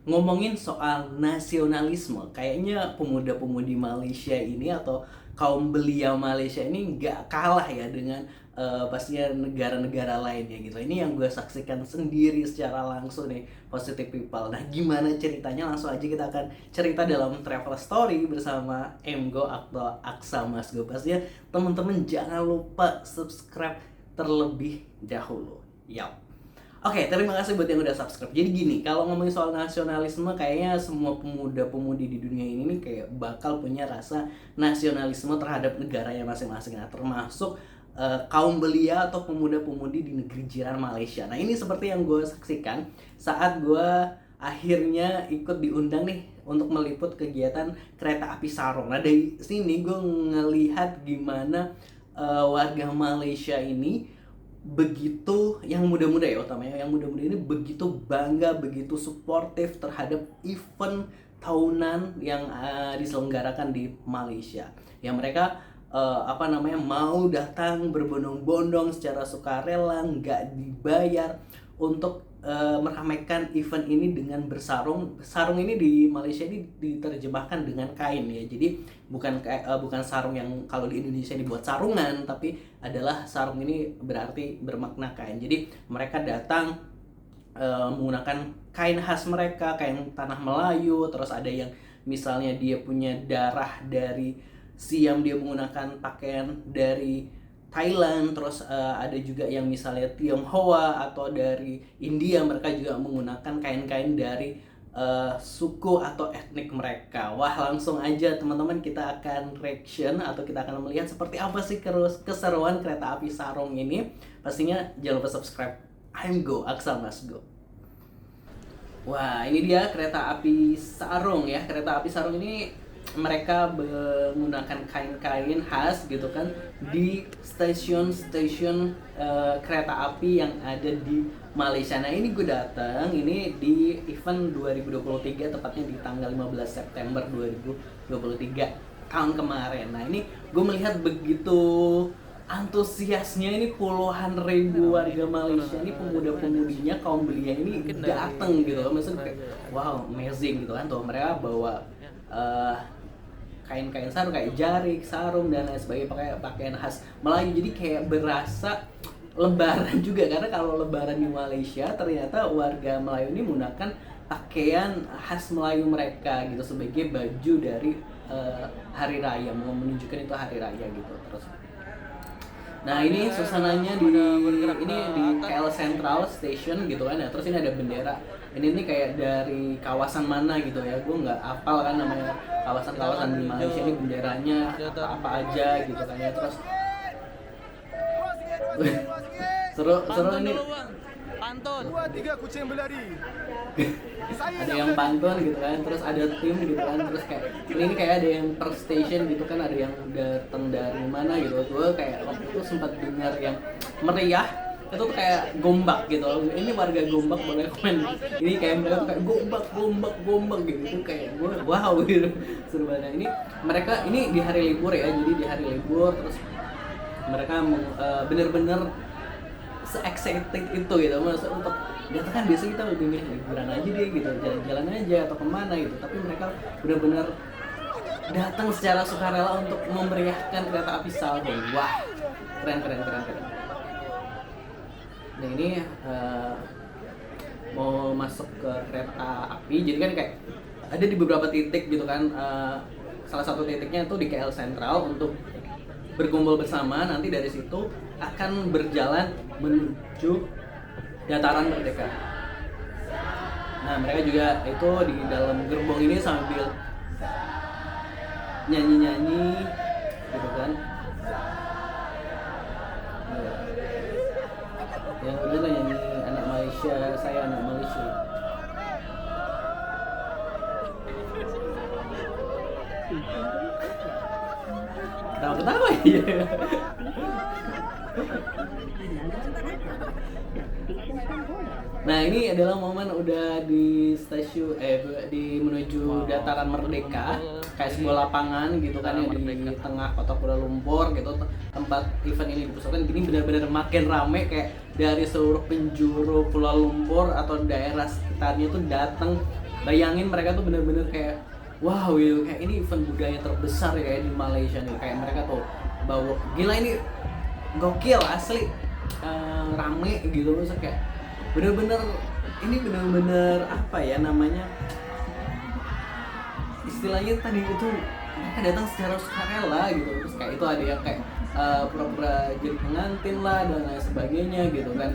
ngomongin soal nasionalisme, kayaknya pemuda-pemudi Malaysia ini atau kaum belia Malaysia ini nggak kalah ya dengan pastinya negara-negara lainnya gitu. Ini yang gue saksikan sendiri secara langsung nih, Positive People. Nah, gimana ceritanya? Langsung aja kita akan cerita dalam travel story bersama Emgo atau Aksa Mas Go. Pastinya teman-teman jangan lupa subscribe terlebih dahulu. Yap. Oke, terima kasih buat yang udah subscribe. Jadi gini, kalau ngomongin soal nasionalisme, kayaknya semua pemuda-pemudi di dunia ini nih kayak bakal punya rasa nasionalisme terhadap negaranya masing-masing. Nah, termasuk kaum belia atau pemuda-pemudi di negeri jiran Malaysia. Nah, ini seperti yang gue saksikan saat gue akhirnya ikut diundang nih untuk meliput kegiatan kereta api Sarong. Nah, dari sini gue ngelihat gimana warga Malaysia ini begitu, yang muda-muda ya utamanya, yang muda-muda ini begitu bangga, begitu suportif terhadap event tahunan yang diselenggarakan di Malaysia. Yang mereka mau datang berbondong-bondong secara sukarela, nggak dibayar untuk meramaikan event ini dengan bersarung. Sarung ini di Malaysia ini diterjemahkan dengan kain ya. Jadi bukan sarung yang kalau di Indonesia dibuat sarungan, tapi adalah sarung ini berarti bermakna kain. Jadi mereka datang menggunakan kain khas mereka, kain tanah Melayu. Terus ada yang misalnya dia punya darah dari Siam, dia menggunakan pakaian dari Thailand. Terus ada juga yang misalnya Tionghoa atau dari India, mereka juga menggunakan kain-kain dari suku atau etnik mereka. Wah, langsung aja teman-teman kita akan reaction atau kita akan melihat seperti apa sih keseruan kereta api Sarong ini. Pastinya jangan lupa subscribe. I'm Go, Aksa Mas Go. Wah, ini dia kereta api Sarong ya. Kereta api Sarong ini mereka menggunakan kain-kain khas gitu kan di stasiun-stasiun kereta api yang ada di Malaysia. Nah, ini gue datang ini di event 2023, tepatnya di tanggal 15 September 2023 tahun kemarin. Nah, ini gue melihat begitu antusiasnya, ini puluhan ribu warga Malaysia, ini pemuda-pemudinya, kaum belia ini datang gitu loh. Maksudnya kayak wow, amazing gitu kan. Tuh mereka bawa kain-kain sarung kayak jarik, sarung dan lain sebagainya, pakai pakaian khas Melayu. Jadi kayak berasa lebaran juga, karena kalau lebaran di Malaysia ternyata warga Melayu ini menggunakan pakaian khas Melayu mereka gitu sebagai baju dari hari raya, mau menunjukkan itu hari raya gitu. Terus nah, ini suasananya di KL Central Station gitu kan ya. Terus ini ada bendera. Ini kayak dari kawasan mana gitu ya. Gue nggak hafal kan namanya kawasan-kawasan di Malaysia ini benderanya apa aja gitu kan ya. Terus seru ini. Pantun. 2-3 kucing berlari. Ada yang pantun gitu kan, terus ada tim gitu kan, terus kayak ini kayak ada yang per station gitu kan, ada yang datang dari mana gitu. Gue kayak waktu itu sempat dengar yang meriah itu tuh kayak Gombak gitu. Ini warga Gombak boleh komen. Ini kayak mereka tuh kayak Gombak gitu. Itu kayak gue wow gitu. Seru banget. Ini mereka ini di hari libur ya. Jadi di hari libur terus mereka bener-bener se-excited itu gitu. Maksudnya untuk kita kan biasanya kita lebih milih liburan aja deh gitu, jalan-jalan aja atau kemana gitu. Tapi mereka benar-benar datang secara sukarela untuk memeriahkan kereta api Sarong. Wah, keren. Nah, ini mau masuk ke kereta api, jadi kan kayak ada di beberapa titik gitu kan. Salah satu titiknya itu di KL Sentral untuk berkumpul bersama. Nanti dari situ akan berjalan menuju Dataran Merdeka. Nah, mereka juga itu di dalam gerbong ini sambil nyanyi-nyanyi gitu kan. Yang udah lah nyanyi anak Malaysia, saya anak Malaysia. Ketawa-ketawa ya. Nah, ini adalah momen udah di stasiun di menuju Dataran Merdeka, kayak sebuah lapangan gitu kan ya, di tengah kota Kuala Lumpur gitu, tempat event ini dipusatkan. Gini benar-benar makin rame, kayak dari seluruh penjuru Kuala Lumpur atau daerah sekitarnya tuh datang bayangin mereka tuh bener-bener kayak wow gitu, kayak ini event budaya terbesar ya kayak di Malaysia nih, kayak mereka tuh bawa gila ini gokil asli. Rame gitu, terus kayak bener-bener ini bener-bener apa ya namanya, istilahnya tadi itu mereka datang secara sukarela gitu, terus kayak itu ada yang kayak pura-pura jadi pengantin lah dan lain sebagainya gitu kan.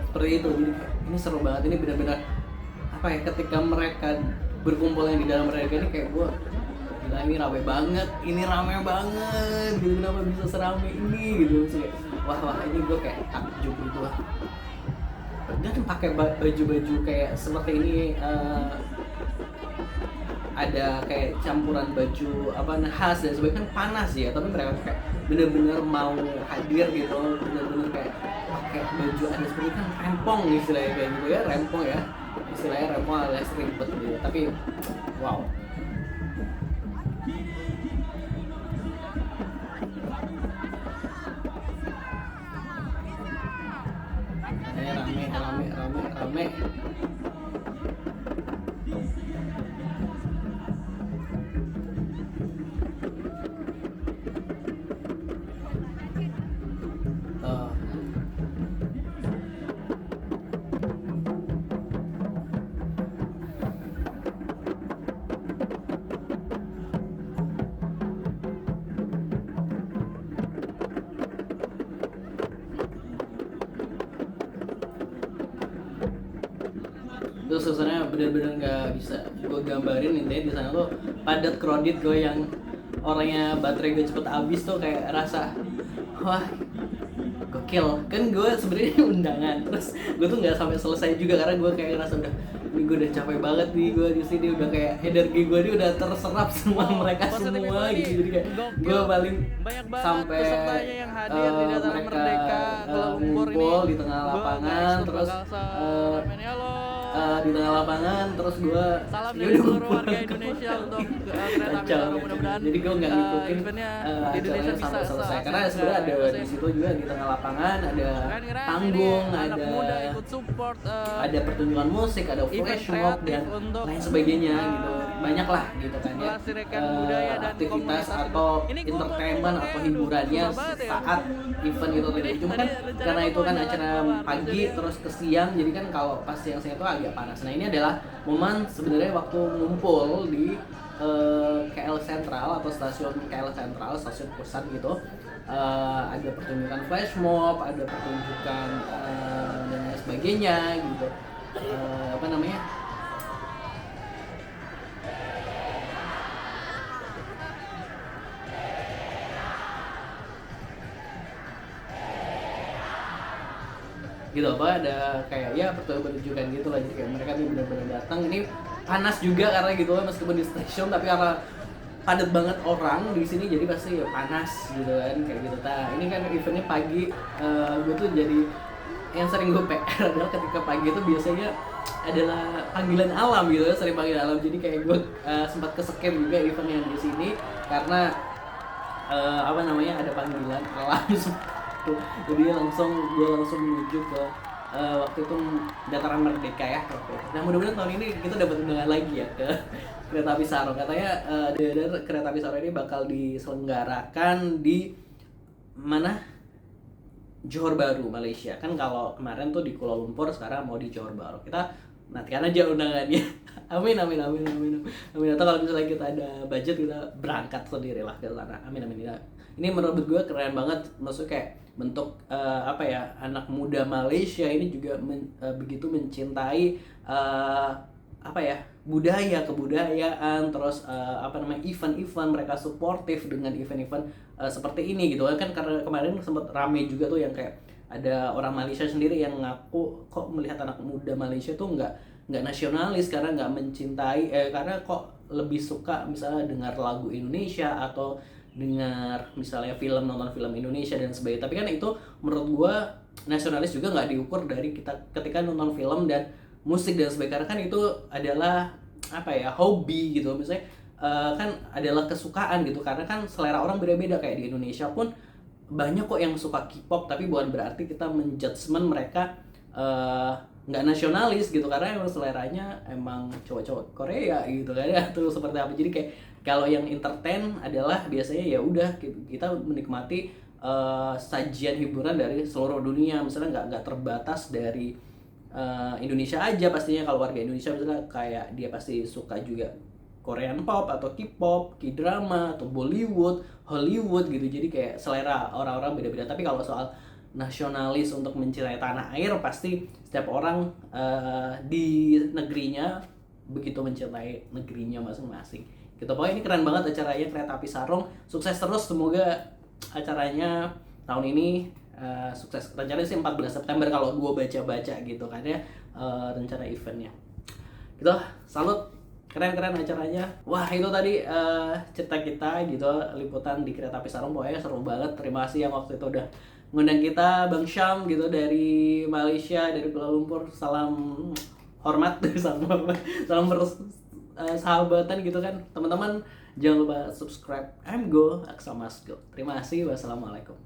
Seperti itu, jadi kayak ini seru banget, ini benar-benar apa ya, ketika mereka berkumpul yang di dalam mereka ini kayak gue gila ini rame banget gitu, kenapa bisa serame ini gitu. Terus kayak wah ini gue kayak takjub gitu lah, dan pakai baju-baju kayak seperti ini, ada kayak campuran baju apa khas dan sebagainya, kan panas ya, tapi mereka kayak bener-bener mau hadir gitu, bener-bener kayak pakai baju ada seperti kan rempong istilahnya kayak gitu ya, rempong ya istilahnya, rempong alias ribet gitu, tapi wow. Rame. Terus suasananya bener-bener nggak bisa gue gambarin, intinya di sana tuh padat crowded, gue yang orangnya baterai gue cepet habis tuh kayak rasa wah gokil kan. Gue sebenarnya undangan, terus gue tuh nggak sampai selesai juga karena gue kayak ngerasa udah ini gue udah capek banget nih, gue di sini udah kayak energi gue ini udah terserap semua mereka semua gitu, jadi kayak gue paling sampai yang hadir di dataran mereka Merdeka Kuala Lumpur ngumpul ini. di tengah lapangan, terus di tengah lapangan, terus gue salam dari seluruh warga Indonesia untuk kereta api baru, mudah-mudahan jadi gue nggak ngikutin eventnya di acaranya Indonesia bisa sampai selesai karena sebenarnya ada di situ juga di tengah lapangan ada panggung, anak muda ada ikut support ada pertunjukan musik, ada flash mob dan untuk, lain sebagainya gitu, banyak lah gitu kan ya, melestarikan budaya dan aktivitas komunitas atau ini gua entertainment baru atau pakai hiburannya susah banget ya. saat event itu tadi. Cuma kan karena itu kan acara pagi terus ke siang, jadi kan kalau pas siang-siang itu agak panas. Nah ini adalah momen sebenarnya waktu ngumpul di KL Sentral atau stasiun KL Sentral, stasiun pusat gitu. Ada pertunjukan flash mob, ada pertunjukan dan lain sebagainya gitu. Apa namanya? Gitu apa, ada kayak ya pertunjukan gitu lah, jadi kayak mereka tuh benar-benar datang. Ini panas juga karena gitu lah, meskipun di stasiun tapi karena padat banget orang di sini jadi pasti ya panas gitu kan kayak gitu. Nah ini kan eventnya pagi, gue tuh jadi yang sering gue PR adalah ketika pagi itu biasanya adalah panggilan alam gitu, sering panggilan alam, jadi kayak gue sempat kesekian juga event yang di sini karena apa namanya ada panggilan alam jadi gue langsung menuju ke waktu itu dataran Merdeka ya waktu itu. Nah mudah-mudahan tahun ini kita dapat undangan lagi ya ke Kereta Api Saro. Katanya Kereta Api Saro ini bakal diselenggarakan di mana? Johor Bahru, Malaysia. Kan kalau kemarin tuh di Kuala Lumpur, sekarang mau di Johor Bahru. Kita nantikan aja undangannya. Amin. Atau kalau misalnya kita ada budget, kita berangkat sendiri lah ke sana. Amin. Ini menurut gue keren banget, maksudnya kayak bentuk apa ya, anak muda Malaysia ini juga begitu mencintai apa ya, kebudayaan, terus apa namanya, event-event, mereka suportif dengan event-event seperti ini gitu kan. Karena kemarin sempat rame juga tuh yang kayak ada orang Malaysia sendiri yang ngaku kok melihat anak muda Malaysia tuh nggak nasionalis karena nggak mencintai karena kok lebih suka misalnya dengar lagu Indonesia atau dengar misalnya nonton film Indonesia dan sebagainya. Tapi kan itu menurut gua nasionalis juga nggak diukur dari kita ketika nonton film dan musik dan sebagainya, karena kan itu adalah apa ya, hobi gitu misalnya, kan adalah kesukaan gitu, karena kan selera orang beda-beda. Kayak di Indonesia pun banyak kok yang suka K-pop, tapi bukan berarti kita menjudgment mereka nggak nasionalis gitu, karena emang seleranya emang cowok-cowok Korea gitu kan ya, terus seperti apa. Jadi kayak kalau yang entertain adalah biasanya ya udah kita menikmati sajian hiburan dari seluruh dunia, misalnya nggak terbatas dari Indonesia aja. Pastinya kalau warga Indonesia misalnya kayak dia pasti suka juga Korean pop atau K-pop, K-drama atau Bollywood, Hollywood gitu. Jadi kayak selera orang-orang beda-beda. Tapi kalau soal nasionalis untuk mencintai tanah air, pasti setiap orang di negerinya begitu mencintai negerinya masing-masing. Gitu. Pokoknya ini keren banget acaranya Kereta Api Sarung. Sukses terus, semoga acaranya tahun ini sukses. Rencananya sih 14 September kalau gue baca-baca gitu kan ya, rencana eventnya. Gitu, salut. Keren-keren acaranya. Wah, itu tadi cerita kita gitu, liputan di Kereta Api Sarung. Pokoknya seru banget. Terima kasih yang waktu itu udah ngundang kita, Bang Syam gitu dari Malaysia, dari Kuala Lumpur. Salam hormat, salam sahabatan gitu kan. Teman-teman jangan lupa subscribe I'm Go Aksa Mas Go. Terima kasih. Wassalamualaikum.